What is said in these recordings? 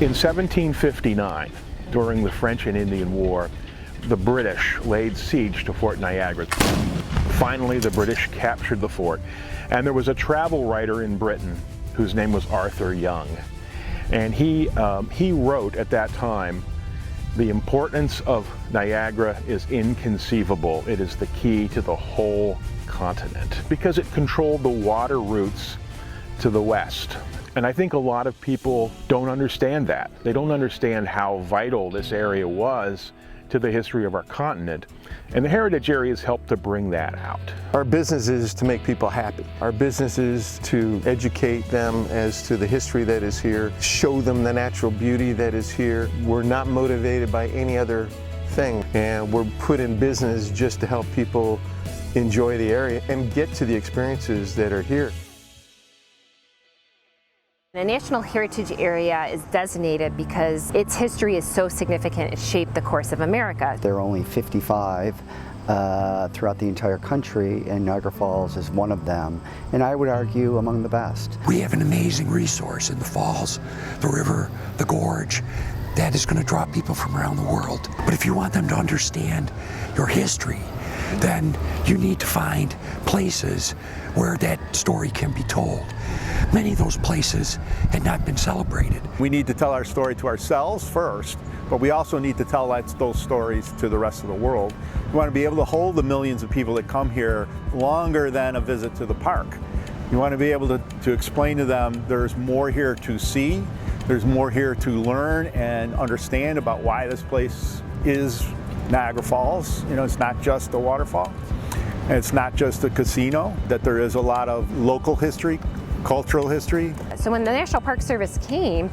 In 1759, during the French and Indian War, the British laid siege to Fort Niagara. Finally, the British captured the fort, and there was a travel writer in Britain whose name was Arthur Young. And he wrote at that time, "The importance of Niagara is inconceivable. It is the key to the whole continent," because it controlled the water routes to the west. And I think a lot of people don't understand that. They don't understand how vital this area was to the history of our continent. And the heritage areas help to bring that out. Our business is to make people happy. Our business is to educate them as to the history that is here, show them the natural beauty that is here. We're not motivated by any other thing, and we're put in business just to help people enjoy the area and get to the experiences that are here. The National Heritage Area is designated because its history is so significant. It shaped the course of America. There are only 55 throughout the entire country, and Niagara Falls is one of them, and I would argue among the best. We have an amazing resource in the falls, the river, the gorge, that is going to draw people from around the world. But if you want them to understand your history, then you need to find places where that story can be told. Many of those places had not been celebrated. We need to tell our story to ourselves first, but we also need to tell those stories to the rest of the world. We want to be able to hold the millions of people that come here longer than a visit to the park. You want to be able to explain to them there's more here to see, there's more here to learn and understand about why this place is Niagara Falls. You know, it's not just a waterfall, and it's not just a casino, that there is a lot of local history, cultural history. So when the National Park Service came,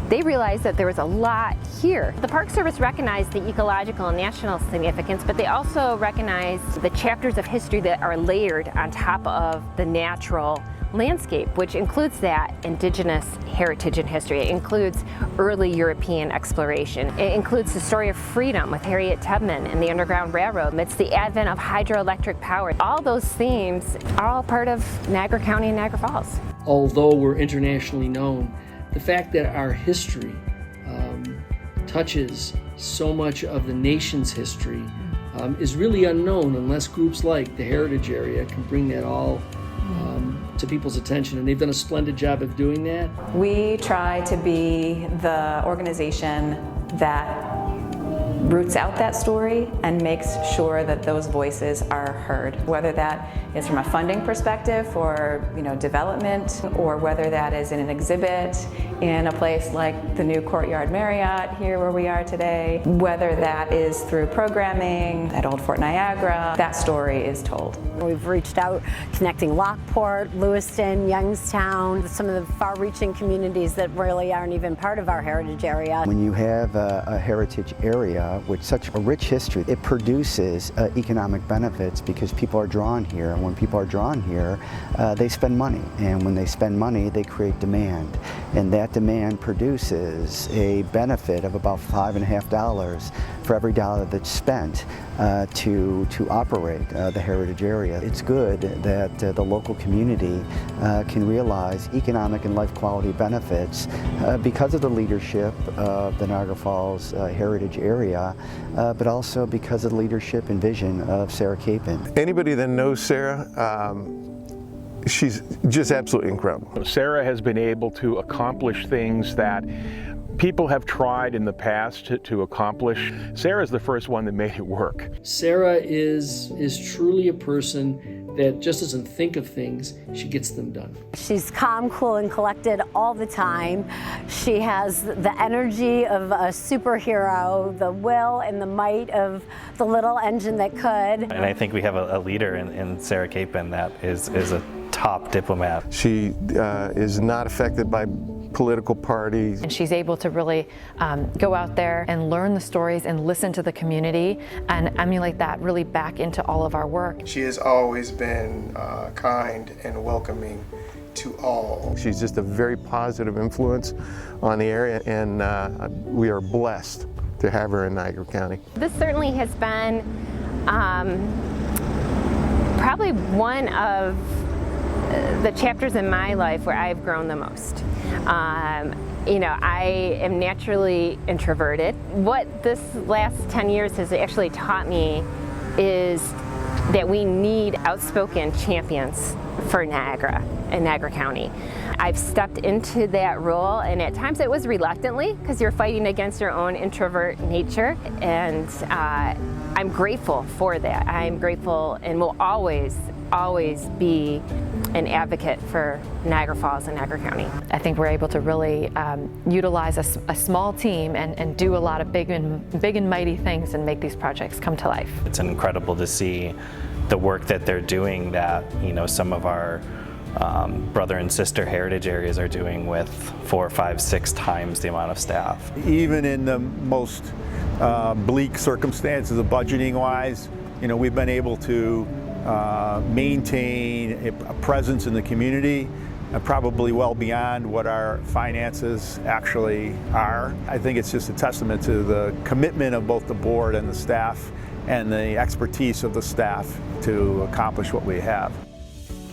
they realized that there was a lot here. The Park Service recognized the ecological and national significance, but they also recognized the chapters of history that are layered on top of the natural landscape, which includes that indigenous heritage and history. It includes early European exploration. It includes the story of freedom with Harriet Tubman and the Underground Railroad. It's the advent of hydroelectric power. All those themes are all part of Niagara County and Niagara Falls. Although we're internationally known, the fact that our history touches so much of the nation's history is really unknown unless groups like the Heritage Area can bring that all to people's attention, and they've done a splendid job of doing that. We try to be the organization that roots out that story and makes sure that those voices are heard, whether that is from a funding perspective for development, or whether that is in an exhibit in a place like the new Courtyard Marriott here where we are today, whether that is through programming at Old Fort Niagara. That story is told. We've reached out, connecting Lockport, Lewiston, Youngstown, some of the far-reaching communities that really aren't even part of our heritage area. When you have a heritage area with such a rich history, it produces economic benefits because people are drawn here. And when people are drawn here, they spend money. And when they spend money, they create demand. And that demand produces a benefit of about $5.50 for every dollar that's spent to operate the heritage area. It's good that the local community can realize economic and life quality benefits because of the leadership of the Niagara Falls heritage area, but also because of the leadership and vision of Sarah Capon. Anybody that knows Sarah, she's just absolutely incredible. Sarah has been able to accomplish things that people have tried in the past to accomplish. Sarah's the first one that made it work. Sarah is truly a person that just doesn't think of things, she gets them done. She's calm, cool, and collected all the time. She has the energy of a superhero, the will and the might of the little engine that could. And I think we have a leader in Sarah Capon that is a top diplomat. She is not affected by political parties. And she's able to really go out there and learn the stories and listen to the community and emulate that really back into all of our work. She has always been kind and welcoming to all. She's just a very positive influence on the area, and we are blessed to have her in Niagara County. This certainly has been probably one of the chapters in my life where I've grown the most. You know, I am naturally introverted. What this last 10 years has actually taught me is that we need outspoken champions for Niagara and Niagara County. I've stepped into that role, and at times it was reluctantly because you're fighting against your own introvert nature, and I'm grateful for that. I'm grateful and will always be an advocate for Niagara Falls and Niagara County. I think we're able to really utilize a small team and do a lot of big and mighty things and make these projects come to life. It's incredible to see the work that they're doing that, you know, some of our brother and sister heritage areas are doing with 4, 5, 6 times the amount of staff. Even in the most bleak circumstances of budgeting wise, you know, we've been able to maintain a presence in the community, probably well beyond what our finances actually are. I think it's just a testament to the commitment of both the board and the staff and the expertise of the staff to accomplish what we have.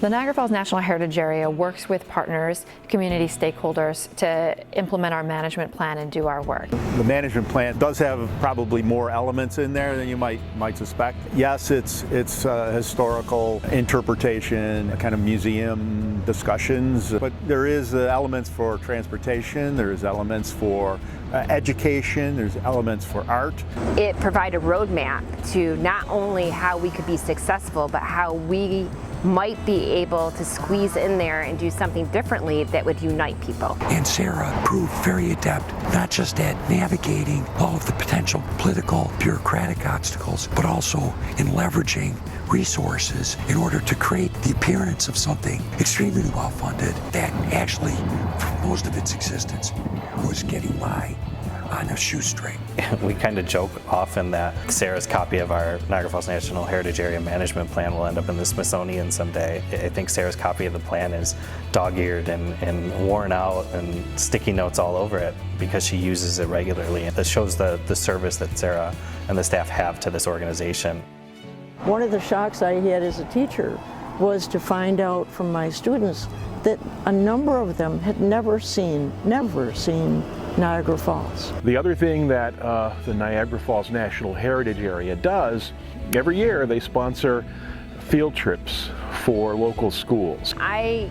The Niagara Falls National Heritage Area works with partners, community stakeholders to implement our management plan and do our work. The management plan does have probably more elements in there than you might suspect. Yes, it's historical interpretation, kind of museum discussions, but there is elements for transportation, there's elements for education, there's elements for art. It provided a roadmap to not only how we could be successful, but how we might be able to squeeze in there and do something differently that would unite people. And Sarah proved very adept, not just at navigating all of the potential political, bureaucratic obstacles, but also in leveraging resources in order to create the appearance of something extremely well-funded that actually, for most of its existence, was getting by on a shoestring. We kind of joke often that Sarah's copy of our Niagara Falls National Heritage Area Management Plan will end up in the Smithsonian someday. I think Sarah's copy of the plan is dog-eared and worn out and sticky notes all over it because she uses it regularly. It shows the service that Sarah and the staff have to this organization. One of the shocks I had as a teacher was to find out from my students that a number of them had never seen Niagara Falls. The other thing that the Niagara Falls National Heritage Area does, every year they sponsor field trips for local schools. I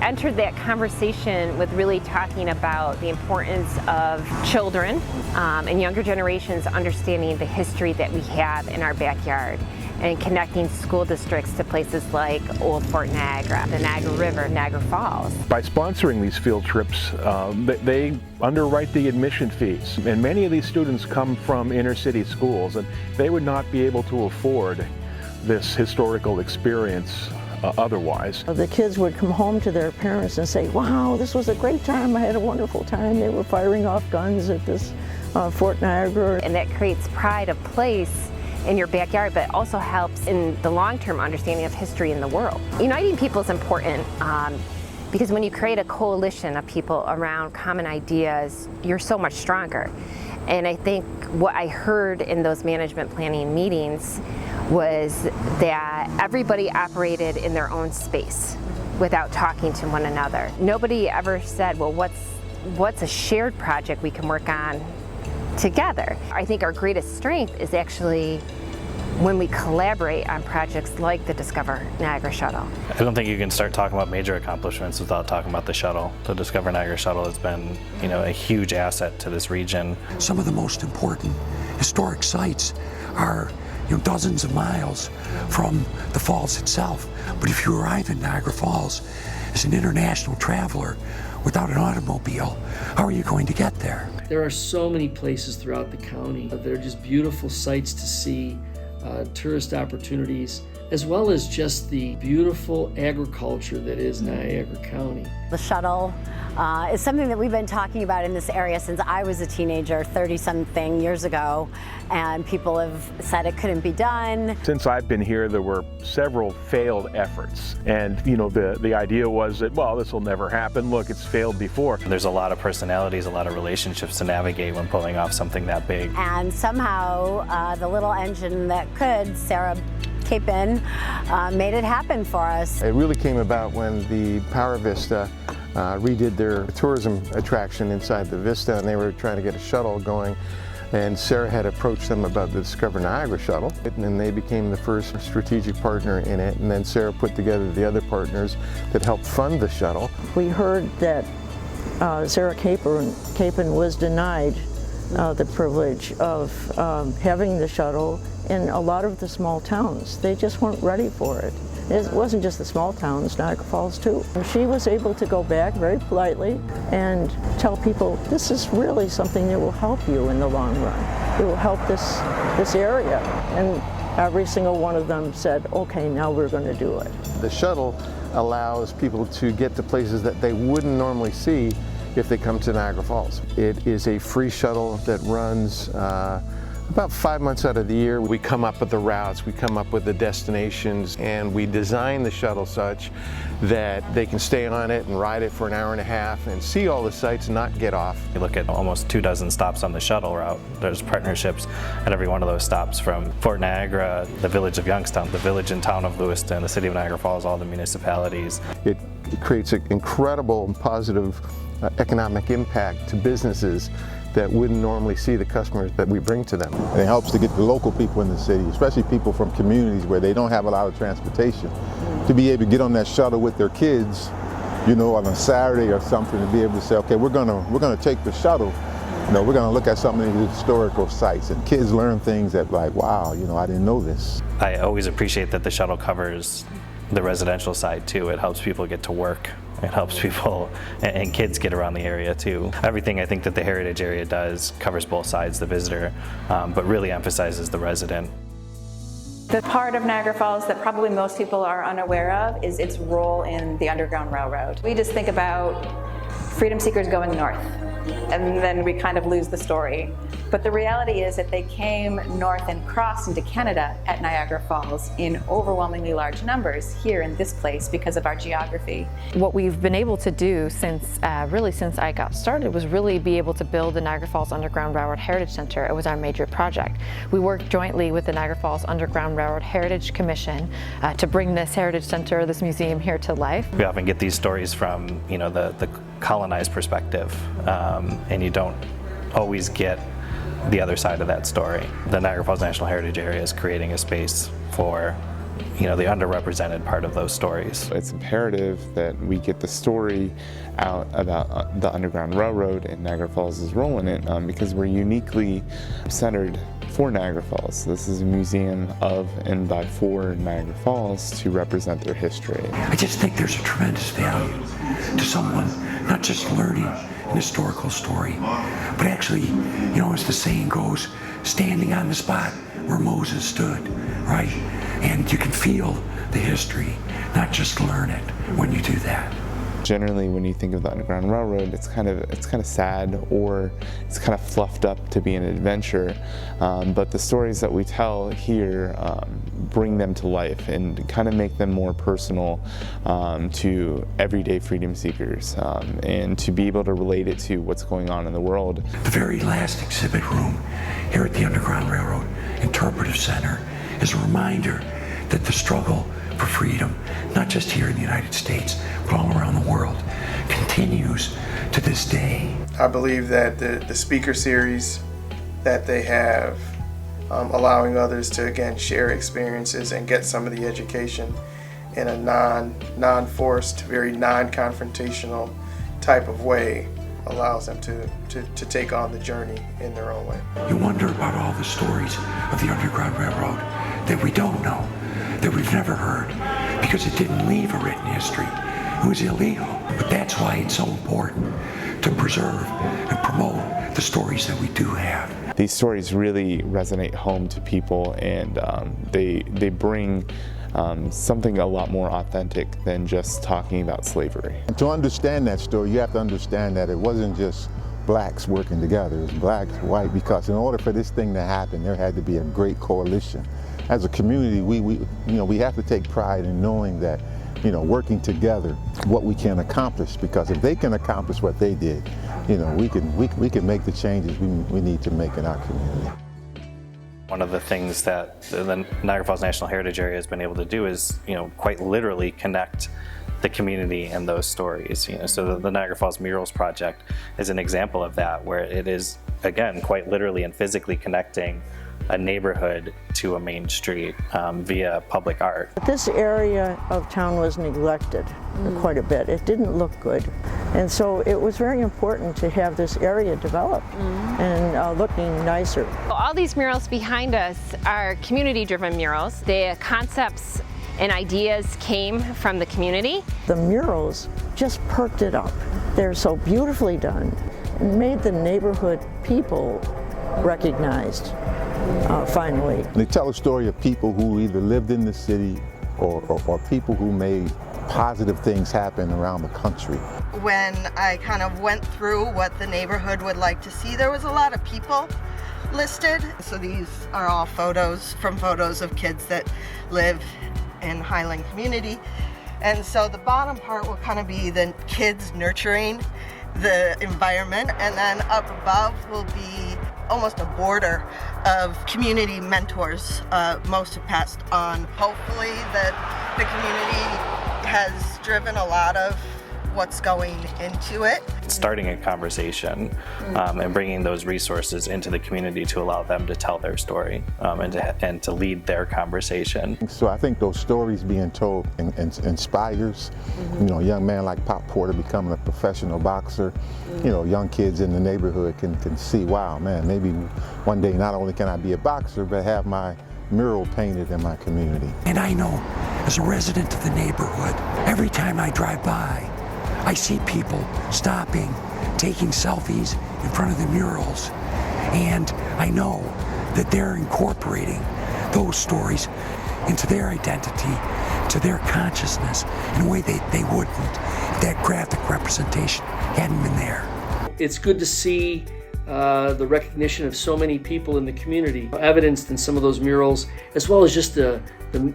entered that conversation with really talking about the importance of children and younger generations understanding the history that we have in our backyard and connecting school districts to places like Old Fort Niagara, the Niagara River, Niagara Falls. By sponsoring these field trips, they underwrite the admission fees. And many of these students come from inner city schools, and they would not be able to afford this historical experience otherwise. The kids would come home to their parents and say, wow, this was a great time, I had a wonderful time. They were firing off guns at this Fort Niagara. And that creates pride of place in your backyard, but also helps in the long-term understanding of history in the world. Uniting people is important because when you create a coalition of people around common ideas, you're so much stronger. And I think what I heard in those management planning meetings was that everybody operated in their own space without talking to one another. Nobody ever said, well, what's a shared project we can work on together? I think our greatest strength is actually when we collaborate on projects like the Discover Niagara Shuttle. I don't think you can start talking about major accomplishments without talking about the shuttle. The Discover Niagara Shuttle has been, you know, a huge asset to this region. Some of the most important historic sites are, you know, dozens of miles from the falls itself. But if you arrive in Niagara Falls as an international traveler without an automobile, how are you going to get there? There are so many places throughout the county that are just beautiful sights to see, tourist opportunities, as well as just the beautiful agriculture that is Niagara County. The shuttle is something that we've been talking about in this area since I was a teenager 30-something years ago, and people have said it couldn't be done. Since I've been here, there were several failed efforts, and you know, the idea was that, well, this will never happen. Look, it's failed before. There's a lot of personalities, a lot of relationships to navigate when pulling off something that big. And somehow the little engine that could, Sarah Capon made it happen for us. It really came about when the Power Vista redid their tourism attraction inside the Vista, and they were trying to get a shuttle going. And Sarah had approached them about the Discover Niagara shuttle, and they became the first strategic partner in it. And then Sarah put together the other partners that helped fund the shuttle. We heard that Sarah Capon was denied the privilege of having the shuttle in a lot of the small towns. They just weren't ready for it. It wasn't just the small towns, Niagara Falls too. And she was able to go back very politely and tell people, this is really something that will help you in the long run. It will help this area. And every single one of them said, okay, now we're going to do it. The shuttle allows people to get to places that they wouldn't normally see if they come to Niagara Falls. It is a free shuttle that runs about 5 months out of the year. We come up with the routes, we come up with the destinations, and we design the shuttle such that they can stay on it and ride it for an hour and a half and see all the sights and not get off. You look at almost 24 stops on the shuttle route. There's partnerships at every one of those stops, from Fort Niagara, the village of Youngstown, the village and town of Lewiston, the city of Niagara Falls, all the municipalities. It creates an incredible and positive economic impact to businesses that wouldn't normally see the customers that we bring to them. It helps to get the local people in the city, especially people from communities where they don't have a lot of transportation, to be able to get on that shuttle with their kids, you know, on a Saturday or something, to be able to say, okay, we're gonna take the shuttle, you know, we're gonna look at some of these historical sites, and kids learn things that, like, wow, you know, I didn't know this. I always appreciate that the shuttle covers the residential side too. It helps people get to work. It helps people and kids get around the area too. Everything I think that the heritage area does covers both sides, the visitor, but really emphasizes the resident. The part of Niagara Falls that probably most people are unaware of is its role in the Underground Railroad. We just think about freedom seekers going north, and then we kind of lose the story. But the reality is that they came north and crossed into Canada at Niagara Falls in overwhelmingly large numbers here in this place because of our geography. What we've been able to do since I got started was really be able to build the Niagara Falls Underground Railroad Heritage Center. It was our major project. We worked jointly with the Niagara Falls Underground Railroad Heritage Commission to bring this heritage center, this museum here to life. We often get these stories from, you know, the colonized perspective, and you don't always get the other side of that story. The Niagara Falls National Heritage Area is creating a space for, you know, the underrepresented part of those stories. It's imperative that we get the story out about the Underground Railroad and Niagara Falls' role in it, because we're uniquely centered for Niagara Falls. This is a museum of and by for Niagara Falls to represent their history. I just think there's a tremendous value to someone not just learning an historical story, but actually, you know, as the saying goes, standing on the spot where Moses stood, right? And you can feel the history, not just learn it when you do that. Generally, when you think of the Underground Railroad, it's kind of sad, or it's kind of fluffed up to be an adventure. But the stories that we tell here bring them to life and kind of make them more personal to everyday freedom seekers, and to be able to relate it to what's going on in the world. The very last exhibit room here at the Underground Railroad Interpretive Center is a reminder that the struggle for freedom, not just here in the United States, but all around the world, continues to this day. I believe that the speaker series that they have, allowing others to, again, share experiences and get some of the education in a non-forced, very non-confrontational type of way, allows them to take on the journey in their own way. You wonder about all the stories of the Underground Railroad that we don't know, that we've never heard, because it didn't leave a written history. It was illegal. But that's why it's so important to preserve and promote the stories that we do have. These stories really resonate home to people, and they bring something a lot more authentic than just talking about slavery. And to understand that story, you have to understand that it wasn't just blacks working together, it was blacks, white, because in order for this thing to happen, there had to be a great coalition. As a community, we have to take pride in knowing that, working together, what we can accomplish, because if they can accomplish what they did, we can make the changes we need to make in our community. One of the things that the Niagara Falls National Heritage Area has been able to do is, quite literally connect the community and those stories. So the Niagara Falls Murals Project is an example of that, where it is, again, quite literally and physically connecting a neighborhood to a main street via public art. This area of town was neglected quite a bit. It didn't look good. And so it was very important to have this area developed and looking nicer. All these murals behind us are community-driven murals. The concepts and ideas came from the community. The murals just perked it up. They're so beautifully done and made the neighborhood people recognized. Finally. They tell a story of people who either lived in the city or people who made positive things happen around the country. When I kind of went through what the neighborhood would like to see, there was a lot of people listed. So these are all photos of kids that live in Highland community. And so the bottom part will kind of be the kids nurturing the environment, and then up above will be almost a border of community mentors. Most have passed on. Hopefully that the community has driven a lot of what's going into it. Starting a conversation and bringing those resources into the community to allow them to tell their story and to lead their conversation. So I think those stories being told inspires, a young man like Pop Porter becoming a professional boxer, young kids in the neighborhood can see, wow, man, maybe one day not only can I be a boxer, but have my mural painted in my community. And I know, as a resident of the neighborhood, every time I drive by, I see people stopping, taking selfies in front of the murals, and I know that they're incorporating those stories into their identity, to their consciousness, in a way they wouldn't if that graphic representation hadn't been there. It's good to see the recognition of so many people in the community, evidenced in some of those murals, as well as just the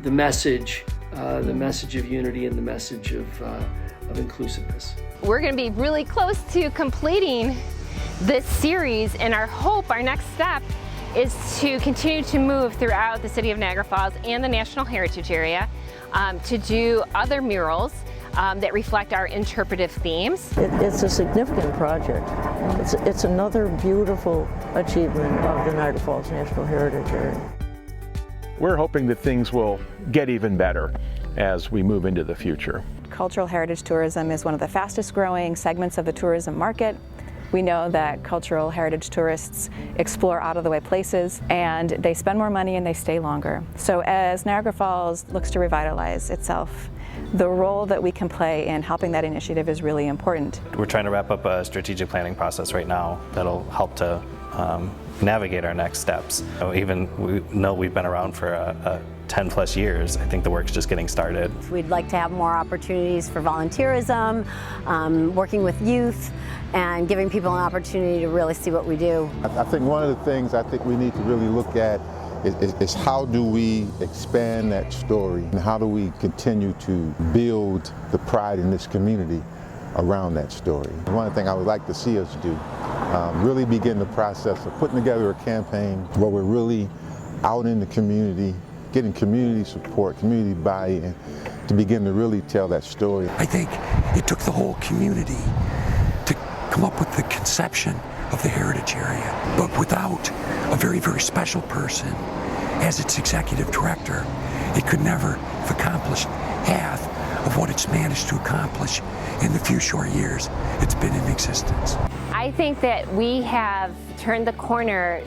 message of unity and the message of inclusiveness. We're going to be really close to completing this series, and our next step is to continue to move throughout the city of Niagara Falls and the National Heritage Area to do other murals that reflect our interpretive themes. It's a significant project. It's another beautiful achievement of the Niagara Falls National Heritage Area. We're hoping that things will get even better as we move into the future. Cultural heritage tourism is one of the fastest growing segments of the tourism market. We know that cultural heritage tourists explore out-of-the-way places, and they spend more money and they stay longer. So as Niagara Falls looks to revitalize itself, the role that we can play in helping that initiative is really important. We're trying to wrap up a strategic planning process right now that'll help to navigate our next steps. Even we know we've been around for 10 plus years. I think the work's just getting started. We'd like to have more opportunities for volunteerism, working with youth, and giving people an opportunity to really see what we do. I think one of the things I think we need to really look at is how do we expand that story, and how do we continue to build the pride in this community around that story. One thing I would like to see us do, really begin the process of putting together a campaign where we're really out in the community, getting community support, community buy-in, to begin to really tell that story. I think it took the whole community to come up with the conception of the heritage area, but without a very, very special person as its executive director, it could never have accomplished half of what it's managed to accomplish in the few short years it's been in existence. I think that we have turned the corner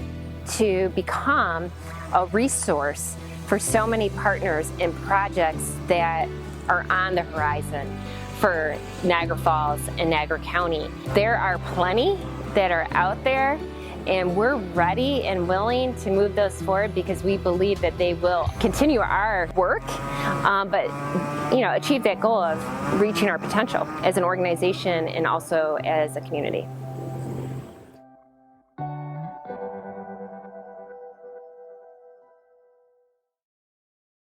to become a resource for so many partners and projects that are on the horizon for Niagara Falls and Niagara County. There are plenty that are out there, and we're ready and willing to move those forward because we believe that they will continue our work, but achieve that goal of reaching our potential as an organization and also as a community.